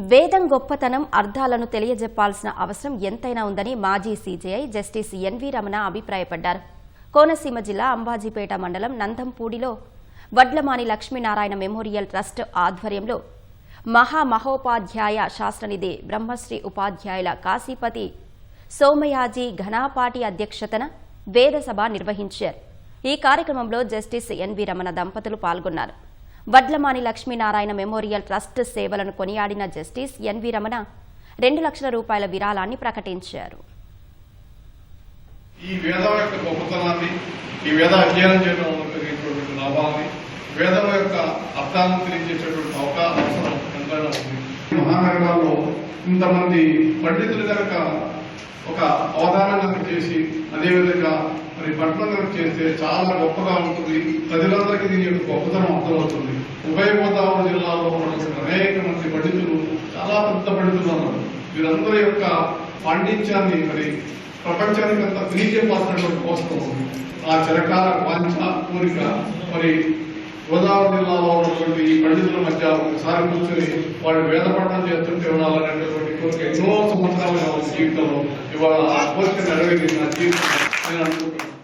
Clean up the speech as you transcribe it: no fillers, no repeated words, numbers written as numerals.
వేదం గొప్పతనం అర్థాలను తెలియజెప్పాల్సిన అవసరం ఎంతైనా ఉందని మాజీ సీజేఐ జస్టిస్ ఎన్వి రమణ అభిప్రాయపడ్డారు. కోనసీమ జిల్లా అంబాజీపేట మండలం నందంపూడిలో వడ్లమాని లక్ష్మీనారాయణ మెమోరియల్ ట్రస్ట్ ఆధ్వర్యంలో మహామహోపాధ్యాయ శాస్త్రనిధి బ్రహ్మశ్రీ ఉపాధ్యాయుల కాశీపతి సోమయాజీ ఘనాపాటి అధ్యక్షతన వేదసభ నిర్వహించారు. ఈ కార్యక్రమంలో జస్టిస్ ఎన్వి రమణ దంపతులు పాల్గొన్నారు. వడ్లమాని లక్ష్మీనారాయణ మెమోరియల్ ట్రస్ట్ సేవలను కొనియాడిన జస్టిస్ ఎన్వి రమణ 2 లక్షల రూపాయల విరాళాన్ని ప్రకటించారు. ఈ వేదం యొక్క గొప్పతనాన్ని, ఈ వేద అధ్యయనం చేయడం వల్ల కలిగేటువంటి లాభాలని, వేదం యొక్క అర్థాలను తెలియజేసేటువంటి అవసరం ఎంతైనా ఉంది. మహానగరాల్లో ఇంతమంది పండితులు కనుక ఒక అవధానం కనుక చేసి అదేవిధంగా మరి పట్టణం కనుక చేస్తే చాలా గొప్పగా ఉంటుంది. ప్రజలందరికీ దీని యొక్క గొప్పతనం అర్థమవుతుంది. ఉభయ గోదావరి జిల్లాలో ఉన్నటువంటి అనేక మంది పండితులు, చాలా పెద్ద పండితులు ఉన్నారు. వీరందరి యొక్క పాండిత్యాన్ని మరి ప్రపంచానికి అంతా తెలియజేయాల్సినటువంటి కోసం ఆ చిరకాల వాంఛ కోరిక మరి గోదావరి జిల్లాలో ఉన్నటువంటి ఈ పండితుల మధ్య ఒకసారి కూర్చొని వాళ్ళు వేద పఠనం చేస్తుంటే ఉండాలనేటువంటి కోరిక ఎన్నో సంవత్సరాలుగా ఉంది జీవితంలో. ఇవాళ ఆ కోరిక నెరవేరింది నా జీవితం నేను అనుకుంటున్నాను.